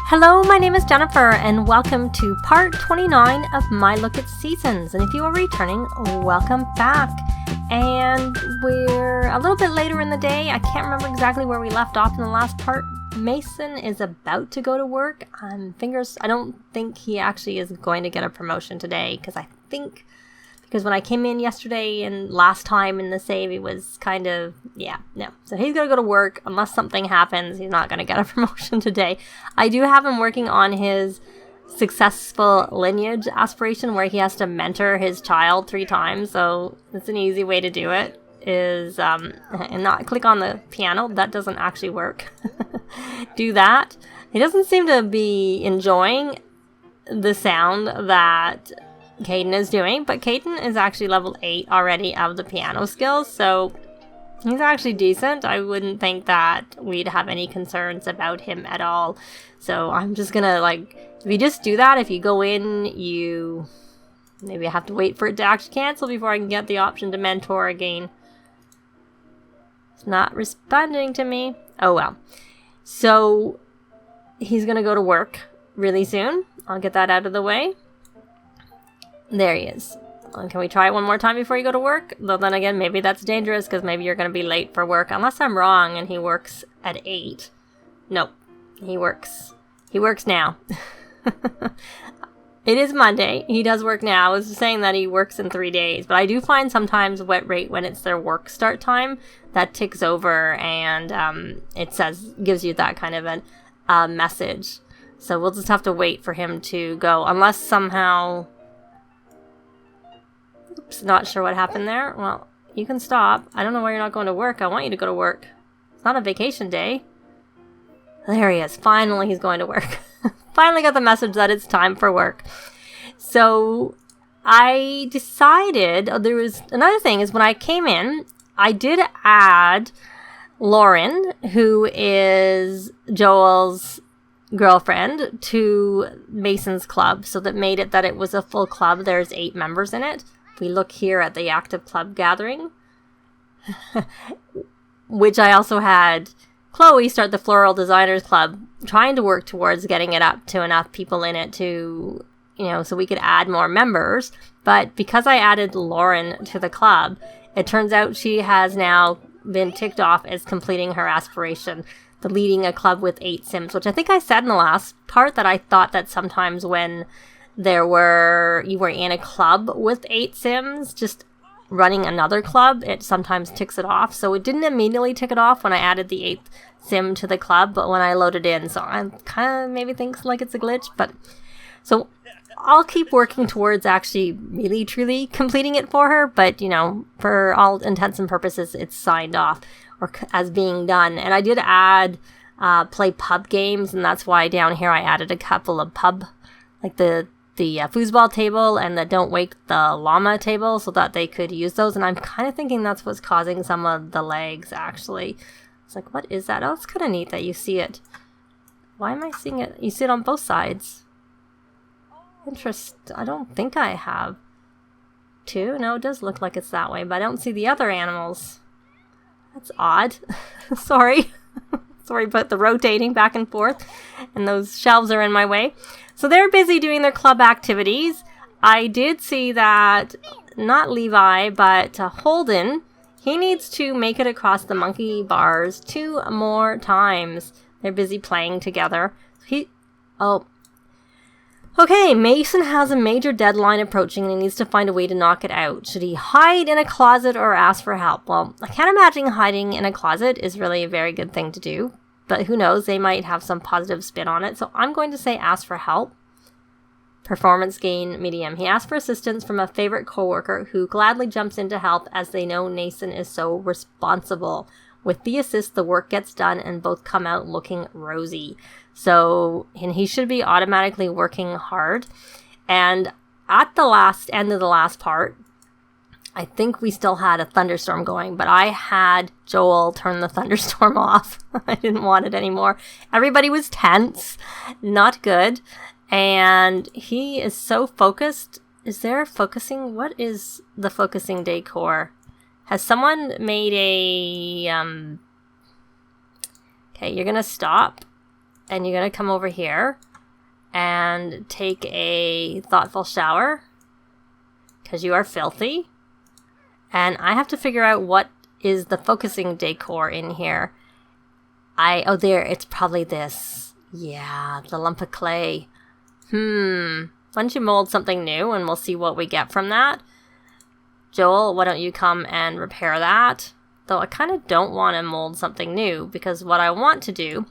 Hello, my name is Jennifer, and welcome to part 29 of my look at seasons. And if you are returning, welcome back. And we're a little bit later in the day. I can't remember exactly where we left off in the last part. Mason is about to go to work. I don't think he actually is going to get a promotion today, because when I came in yesterday and last time in the save, he was kind of, no. So he's going to go to work. Unless something happens, he's not going to get a promotion today. I do have him working on his successful lineage aspiration where he has to mentor his child 3 times. So it's an easy way to do it is, and not click on the piano. That doesn't actually work. Do that. He doesn't seem to be enjoying the sound that Caden is doing, but Caden is actually level 8 already of the piano skills, so he's actually decent. I wouldn't think that we'd have any concerns about him at all. So I'm just gonna, if you just do that, if you go in, you maybe have to wait for it to actually cancel before I can get the option to mentor again. It's not responding to me. Oh well. So he's gonna go to work really soon. I'll get that out of the way. There he is. Can we try it one more time before you go to work? Though then again, maybe that's dangerous because maybe you're going to be late for work. Unless I'm wrong and he works at 8. Nope. He works now. It is Monday. He does work now. I was saying that he works in 3 days. But I do find sometimes wet rate when it's their work start time, that ticks over and it gives you that kind of a message. So we'll just have to wait for him to go. Unless somehow... Oops, not sure what happened there. Well, you can stop. I don't know why you're not going to work. I want you to go to work. It's not a vacation day. There he is. Finally, he's going to work. Finally got the message that it's time for work. So I decided, there was another thing is when I came in, I did add Lauren, who is Joel's girlfriend, to Mason's club. So that made it that it was a full club. There's 8 members in it. We look here at the active club gathering, which I also had Chloe start the Floral Designers Club, trying to work towards getting it up to enough people in it to, so we could add more members. But because I added Lauren to the club, it turns out she has now been ticked off as completing her aspiration, the leading a club with 8 Sims, which I think I said in the last part that I thought that sometimes when you were in a club with 8 Sims, just running another club, it sometimes ticks it off. So it didn't immediately tick it off when I added the 8th Sim to the club, but when I loaded in, so I kind of maybe thinks like it's a glitch. But so I'll keep working towards actually really truly completing it for her. But for all intents and purposes, it's signed off or as being done. And I did add play pub games, and that's why down here I added a couple of pub, like the foosball table and the don't wake the llama table, so that they could use those. And I'm kind of thinking that's what's causing some of the lags, actually. It's like, what is that? Oh, it's kind of neat that you see it. Why am I seeing it? You see it on both sides. I don't think I have 2. No, it does look like it's that way, but I don't see the other animals. That's odd. Sorry. Sorry about the rotating back and forth, and those shelves are in my way. So they're busy doing their club activities. I did see that, not Levi, but Holden, he needs to make it across the monkey bars 2 more times. They're busy playing together. Okay, Mason has a major deadline approaching and he needs to find a way to knock it out. Should he hide in a closet or ask for help? Well, I can't imagine hiding in a closet is really a very good thing to do. But who knows, they might have some positive spin on it. So I'm going to say ask for help. Performance gain medium. He asked for assistance from a favorite coworker who gladly jumps in to help as they know Mason is so responsible. With the assist, the work gets done and both come out looking rosy. And he should be automatically working hard. And at the end of the last part, I think we still had a thunderstorm going, but I had Joel turn the thunderstorm off. I didn't want it anymore. Everybody was tense. Not good. And he is so focused. Is there focusing? What is the focusing decor? Has someone made a... Okay, you're going to stop. and you're going to come over here and take a thoughtful shower because you are filthy. And I have to figure out what is the focusing decor in here. There, it's probably this. Yeah, the lump of clay. Why don't you mold something new and we'll see what we get from that. Joel, why don't you come and repair that? Though I kind of don't want to mold something new because what I want to do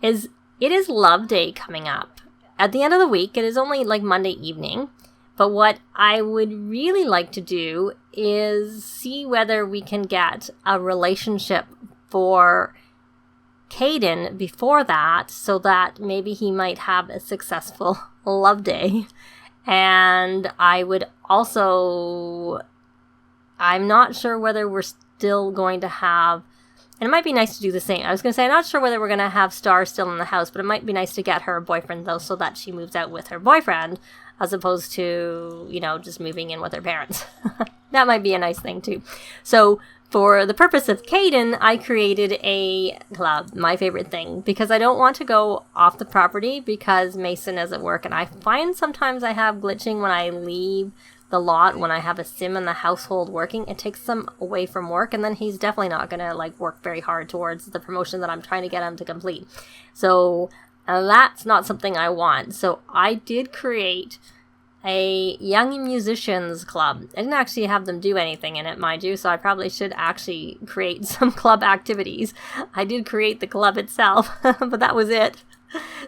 is, it is Love Day coming up. At the end of the week, it is only like Monday evening. But what I would really like to do is see whether we can get a relationship for Caden before that, so that maybe he might have a successful love day. And I would also, I'm not sure whether we're still going to have, and it might be nice to do the same. I was going to say, I'm not sure whether we're going to have Star still in the house, but it might be nice to get her a boyfriend, though, so that she moves out with her boyfriend, as opposed to, just moving in with her parents. That might be a nice thing, too. So, for the purpose of Caden, I created a club, my favorite thing, because I don't want to go off the property because Mason is at work, and I find sometimes I have glitching when I leave the lot, when I have a sim in the household working. It takes them away from work, and then he's definitely not going to work very hard towards the promotion that I'm trying to get him to complete. So that's not something I want. So I did create a young musicians club. I didn't actually have them do anything in it, mind you, so I probably should actually create some club activities. I did create the club itself, but that was it.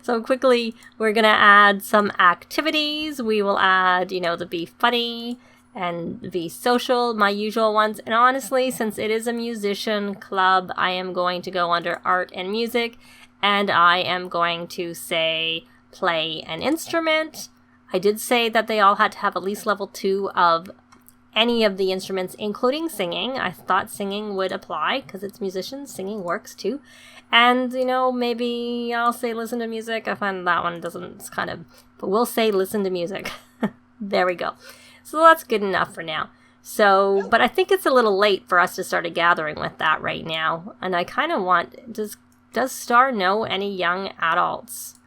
So quickly, we're going to add some activities. We will add, the Be Funny and Be Social, my usual ones. And honestly, since it is a musician club, I am going to go under Art and Music, and I am going to say Play an Instrument. I did say that they all had to have at least level 2 of any of the instruments, including singing. I thought singing would apply because it's musicians. Singing works too. And, maybe I'll say listen to music. I find that one doesn't, it's kind of, but we'll say listen to music. There we go. So that's good enough for now. So, but I think it's a little late for us to start a gathering with that right now. And I kind of want, does Star know any young adults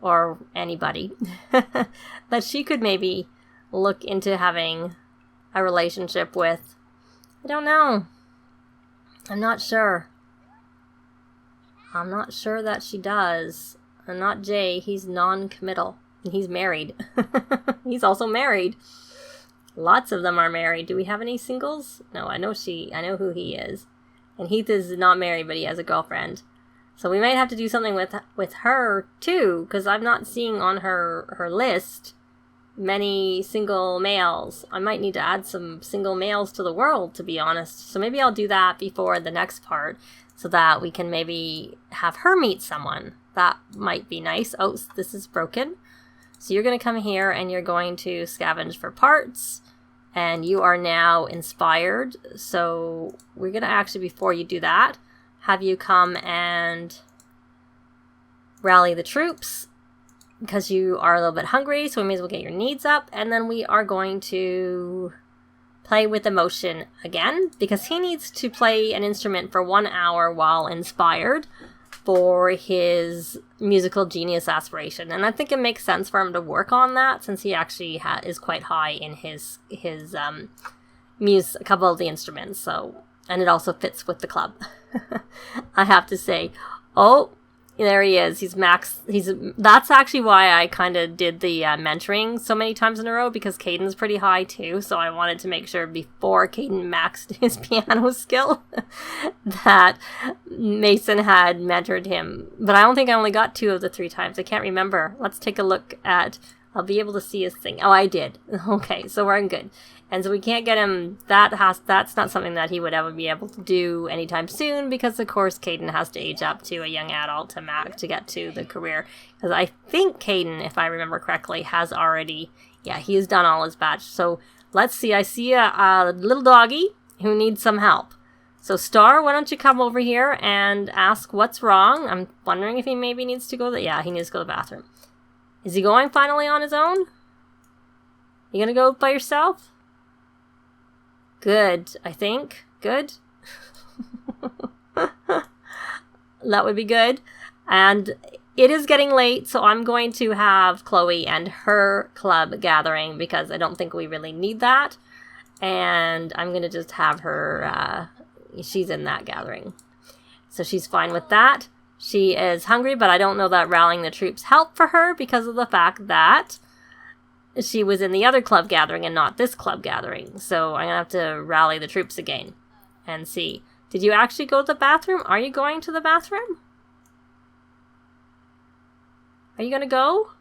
or anybody that she could maybe look into having a relationship with? I don't know. I'm not sure. I'm not sure that she does. And not Jay. He's non-committal. And he's married. He's also married. Lots of them are married. Do we have any singles? No, I know who he is. And Heath is not married, but he has a girlfriend. So we might have to do something with her, too, because I'm not seeing on her list many single males. I might need to add some single males to the world, to be honest. So maybe I'll do that before the next part, so that we can maybe have her meet someone. That might be nice. Oh, this is broken. So you're going to come here and you're going to scavenge for parts. And you are now inspired. So we're going to actually, before you do that, have you come and rally the troops, because you are a little bit hungry, so we may as well get your needs up. And then we are going to play with emotion again, because he needs to play an instrument for 1 hour while inspired for his musical genius aspiration. And I think it makes sense for him to work on that, since he actually is quite high in his a couple of the instruments. So, and it also fits with the club. I have to say, oh, there he is. He's max. That's actually why I kind of did the mentoring so many times in a row, because Caden's pretty high too. So I wanted to make sure before Caden maxed his piano skill that Mason had mentored him. But I don't think I only got 2 of the 3 times. I can't remember. Let's take a look at. I'll be able to see his thing. Oh, I did. Okay, so we're good. And so we can't get him, that's not something that he would ever be able to do anytime soon, because of course Caden has to age up to a young adult to get to the career. Because I think Caden, if I remember correctly, has already, he has done all his batch. So let's see, I see a little doggy who needs some help. So Star, why don't you come over here and ask what's wrong? I'm wondering if he maybe needs to go, he needs to go to the bathroom. Is he going finally on his own? You gonna go by yourself? Good, I think. Good. That would be good. And it is getting late, so I'm going to have Chloe and her club gathering because I don't think we really need that. And I'm going to just have her, she's in that gathering. So she's fine with that. She is hungry, but I don't know that rallying the troops helped for her because of the fact that she was in the other club gathering and not this club gathering. So I'm going to have to rally the troops again and see. Did you actually go to the bathroom? Are you going to the bathroom? Are you going to go?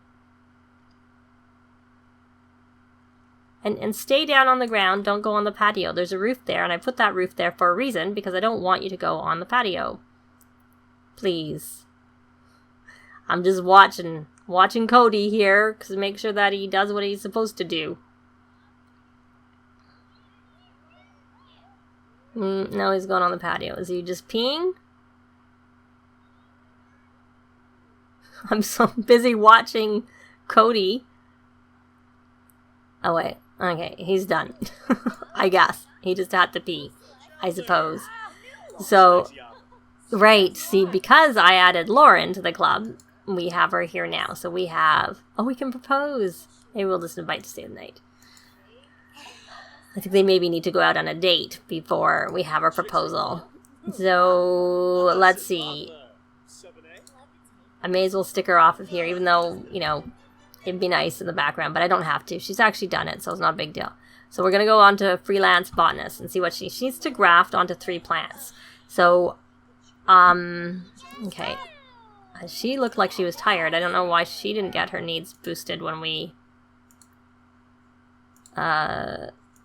And stay down on the ground. Don't go on the patio. There's a roof there, and I put that roof there for a reason, because I don't want you to go on the patio. Please. I'm just watching Cody here, because make sure that he does what he's supposed to do. No, he's going on the patio. Is he just peeing? I'm so busy watching Cody. Oh, wait. Okay, he's done. I guess. He just had to pee, I suppose. So, right. See, because I added Lauren to the club, we have her here now. So we have... Oh, we can propose. Maybe we'll just invite to stay the night. I think they maybe need to go out on a date before we have our proposal. So, let's see. I may as well stick her off of here, even though, you know, it'd be nice in the background, but I don't have to. She's actually done it, so it's not a big deal. So we're going to go on to freelance botanist and see what she needs to graft onto 3 plants. So, okay. She looked like she was tired. I don't know why she didn't get her needs boosted when we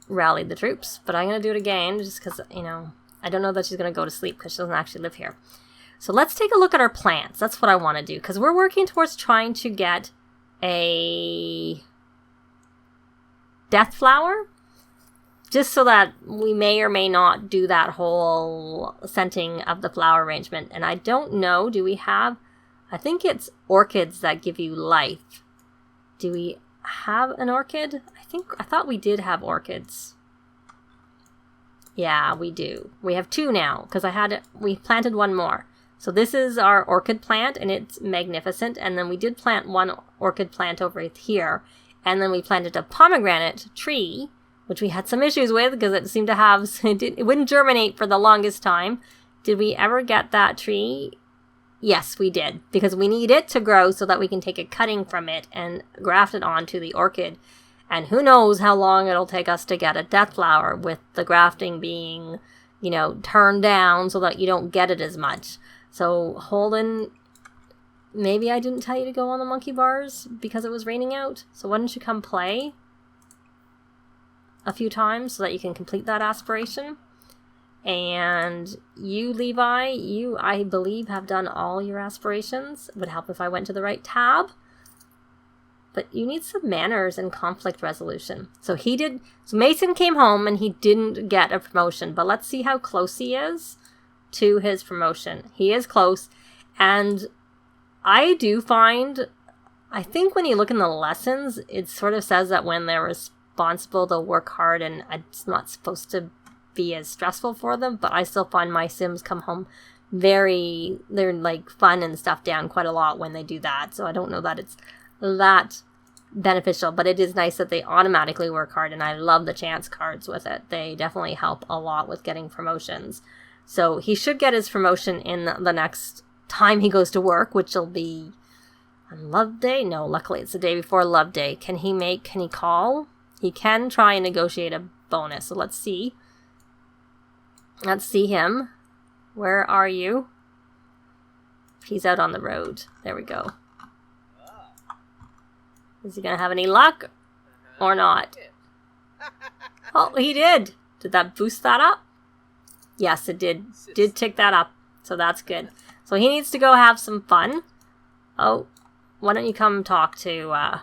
rallied the troops. But I'm going to do it again just because, you know, I don't know that she's going to go to sleep because she doesn't actually live here. So let's take a look at our plants. That's what I want to do because we're working towards trying to get a death flower, just so that we may or may not do that whole scenting of the flower arrangement. And I don't know, do we have, I think it's orchids that give you life. Do we have an orchid? I thought we did have orchids. Yeah, we do. We have 2 now because we planted 1 more. So this is our orchid plant, and it's magnificent. And then we did plant 1 orchid plant over here. And then we planted a pomegranate tree, which we had some issues with because it seemed to have... It wouldn't germinate for the longest time. Did we ever get that tree? Yes, we did. Because we need it to grow so that we can take a cutting from it and graft it onto the orchid. And who knows how long it'll take us to get a death flower with the grafting being, you know, turned down so that you don't get it as much. So, Holden, maybe I didn't tell you to go on the monkey bars because it was raining out. So why don't you come play a few times so that you can complete that aspiration? And you, Levi, you, I believe, have done all your aspirations. It would help if I went to the right tab. But you need some manners and conflict resolution. So he did. So Mason came home and he didn't get a promotion. But let's see how close he is to his promotion. He is close. And I do find, I think when you look in the lessons, it sort of says that when they're responsible, they'll work hard and it's not supposed to be as stressful for them. But I still find my Sims come home they're like fun and stuff down quite a lot when they do that. So I don't know that it's that beneficial, but it is nice that they automatically work hard, and I love the chance cards with it. They definitely help a lot with getting promotions. So he should get his promotion in the next time he goes to work, which will be on Love Day. No, luckily it's the day before Love Day. Can he call? He can try and negotiate a bonus. So let's see. Let's see him. Where are you? He's out on the road. There we go. Is he going to have any luck or not? Oh, he did. Did that boost that up? Yes, it did. Did tick that up. So that's good. So he needs to go have some fun. Oh, why don't you come talk to... why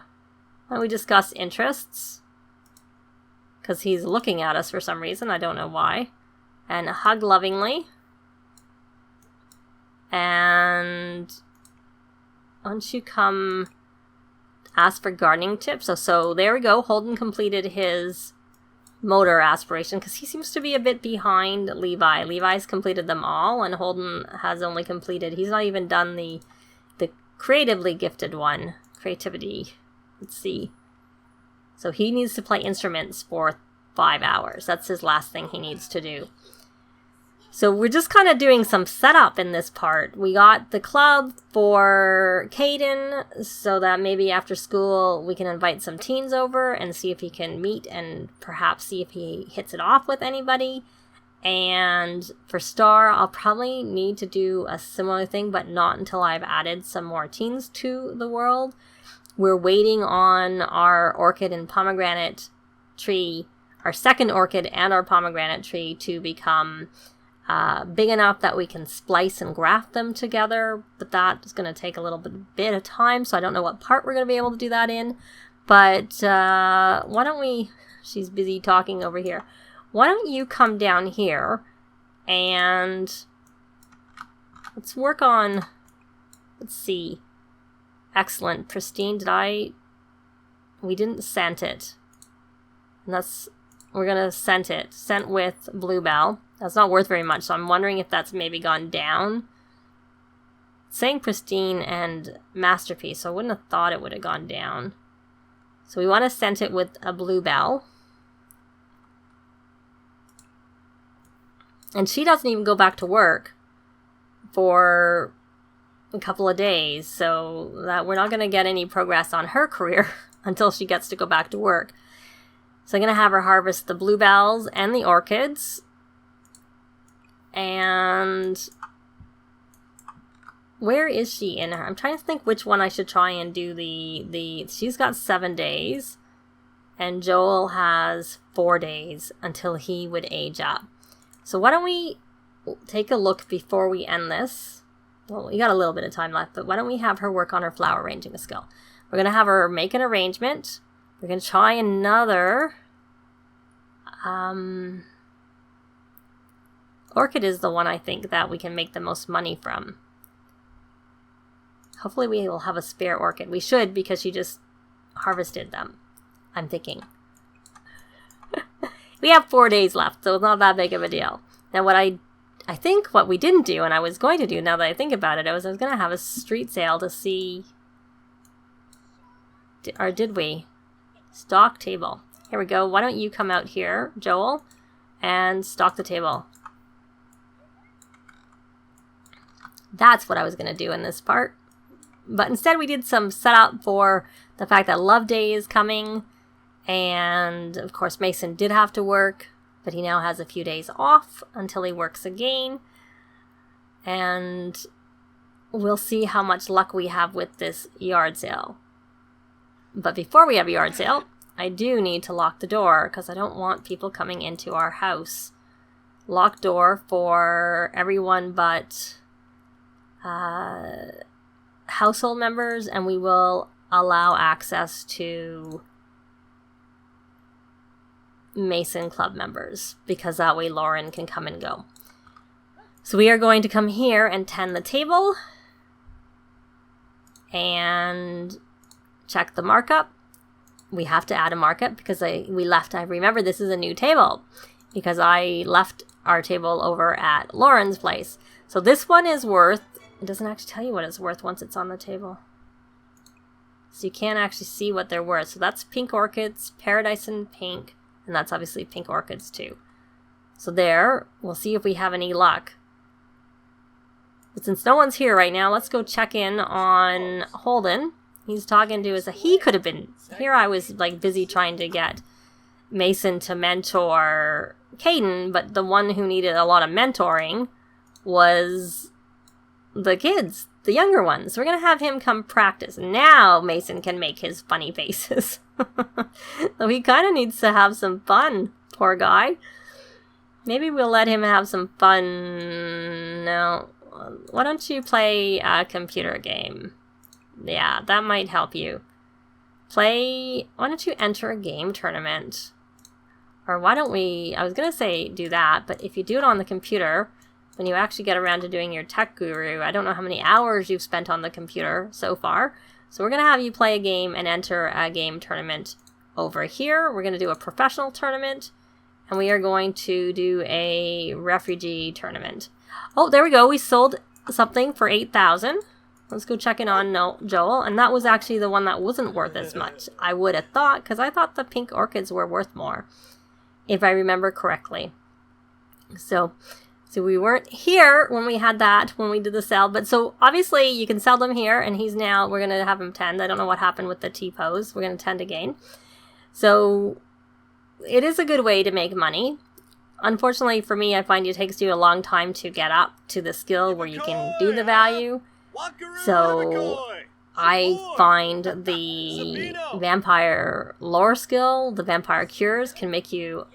don't we discuss interests? Because he's looking at us for some reason. I don't know why. And hug lovingly. And why don't you come... ask for gardening tips. So there we go. Holden completed his motor aspiration because he seems to be a bit behind Levi. Levi's completed them all and Holden has only completed, he's not even done the creatively gifted one. Creativity. Let's see. So he needs to play instruments for 5 hours. That's his last thing he needs to do. So we're just kind of doing some setup in this part. We got the club for Caden so that maybe after school we can invite some teens over and see if he can meet and perhaps see if he hits it off with anybody. And for Star, I'll probably need to do a similar thing, but not until I've added some more teens to the world. We're waiting on our orchid and pomegranate tree, our second orchid and our pomegranate tree to become big enough that we can splice and graft them together, but that is going to take a little bit of time, so I don't know what part we're going to be able to do that in. But why don't we, she's busy talking over here, why don't you come down here and let's work on, let's see, excellent, pristine, we didn't scent it, and we're going to scent it, scent with Bluebell. That's not worth very much, so I'm wondering if that's maybe gone down. It's saying pristine and masterpiece, so I wouldn't have thought it would have gone down. So we want to scent it with a Bluebell. And she doesn't even go back to work for a couple of days, so that we're not going to get any progress on her career until she gets to go back to work. So I'm going to have her harvest the bluebells and the orchids. And where is she in her? I'm trying to think which one I should try and do she's got 7 days and Joel has 4 days until he would age up. So why don't we take a look before we end this? Well, we got a little bit of time left, but why don't we have her work on her flower arranging skill? We're going to have her make an arrangement. We're going to try another orchid is the one I think that we can make the most money from. Hopefully we will have a spare orchid. We should, because she just harvested them, I'm thinking. We have 4 days left, so it's not that big of a deal. Now what I think what we didn't do, and I was going to do now that I think about it, I was going to have a street sale to see, or did we? Stock table. Here we go. Why don't you come out here, Joel, and stock the table. That's what I was going to do in this part. But instead we did some setup for the fact that Love Day is coming. And of course Mason did have to work, but he now has a few days off until he works again. And we'll see how much luck we have with this yard sale. But before we have a yard sale, I do need to lock the door because I don't want people coming into our house. Lock door for everyone but household members, and we will allow access to Mason Club members because that way Lauren can come and go. So we are going to come here and tend the table and check the markup. We have to add a markup because I remember this is a new table because I left our table over at Lauren's place. So this one is worth, it doesn't actually tell you what it's worth once it's on the table. So you can't actually see what they're worth. So that's pink orchids, paradise and pink, and that's obviously pink orchids too. So there, we'll see if we have any luck. But since no one's here right now, let's go check in on Holden. He's talking to us. He could have been here. I was like busy trying to get Mason to mentor Caden, but the one who needed a lot of mentoring was the kids, the younger ones. We're going to have him come practice. Now Mason can make his funny faces. So he kind of needs to have some fun, poor guy. Maybe we'll let him have some fun. No, why don't you play a computer game? Yeah, that might help you. Why don't you enter a game tournament? Or why don't we, I was going to say do that, but if you do it on the computer, when you actually get around to doing your tech guru, I don't know how many hours you've spent on the computer so far. So we're going to have you play a game and enter a game tournament over here. We're going to do a professional tournament, and we are going to do a refugee tournament. Oh, there we go. We sold something for 8,000. let's go check in on Joel. And that was actually the one that wasn't worth as much. I would have thought, because I thought the pink orchids were worth more, if I remember correctly. So we weren't here when we had that, when we did the sale. But so obviously you can sell them here, and we're going to have him tend. I don't know what happened with the T-pose. We're going to tend again. So it is a good way to make money. Unfortunately for me, I find it takes you a long time to get up to the skill where you can do the value. So I find the vampire lore skill, the vampire cures, can make you,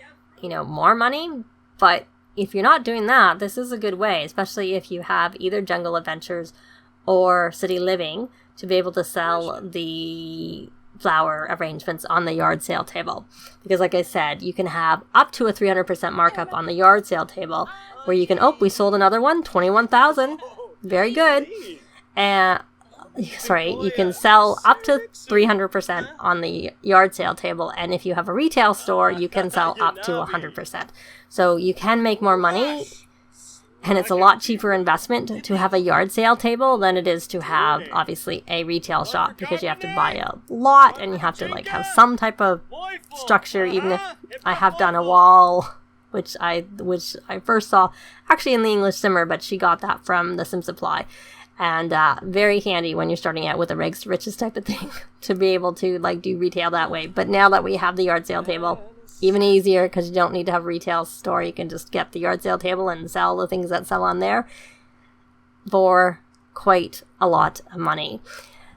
more money. But if you're not doing that, this is a good way, especially if you have either jungle adventures or city living, to be able to sell the flower arrangements on the yard sale table. Because like I said, you can have up to a 300% markup on the yard sale table, where you can, we sold another one, 21,000. Very good. And you can sell up to 300% on the yard sale table, and if you have a retail store, you can sell up to 100%. So you can make more money, and it's a lot cheaper investment to have a yard sale table than it is to have, obviously, a retail shop, because you have to buy a lot, and you have to have some type of structure. Even if I have done a wall, which I first saw actually in the English Simmer, but she got that from the Sim Supply. And very handy when you're starting out with a rags to riches type of thing, to be able to do retail that way. But now that we have the yard sale table, even easier, because you don't need to have a retail store. You can just get the yard sale table and sell the things that sell on there for quite a lot of money.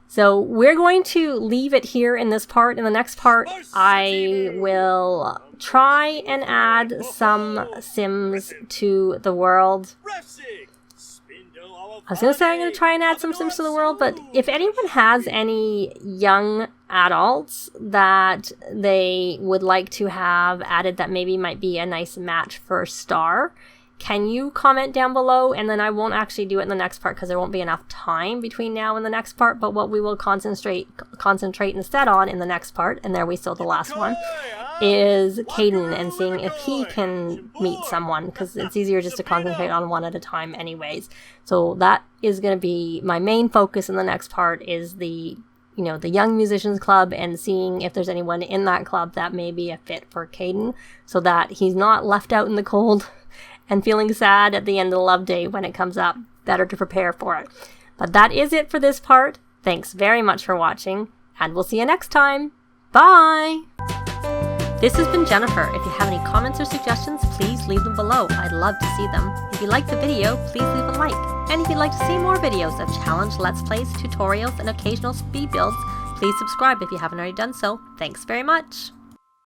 So we're going to leave it here in this part. In the next part, I will try and add some Sims to the world. I was going to say I'm going to try and add some Sims to the world, but if anyone has any young adults that they would like to have added that maybe might be a nice match for Star, can you comment down below? And then I won't actually do it in the next part because there won't be enough time between now and the next part, but what we will concentrate instead on in the next part, and there we saw the last one, is Caden, and seeing if he can meet someone, because it's easier just to concentrate on one at a time anyways. So that is going to be my main focus in the next part, is the Young Musicians Club, and seeing if there's anyone in that club that may be a fit for Caden, so that he's not left out in the cold and feeling sad at the end of the love day when it comes up. Better to prepare for it. But that is it for this part. Thanks very much for watching, and we'll see you next time. Bye! This has been Jennifer. If you have any comments or suggestions, please leave them below. I'd love to see them. If you liked the video, please leave a like. And if you'd like to see more videos of challenge, let's plays, tutorials, and occasional speed builds, please subscribe if you haven't already done so. Thanks very much.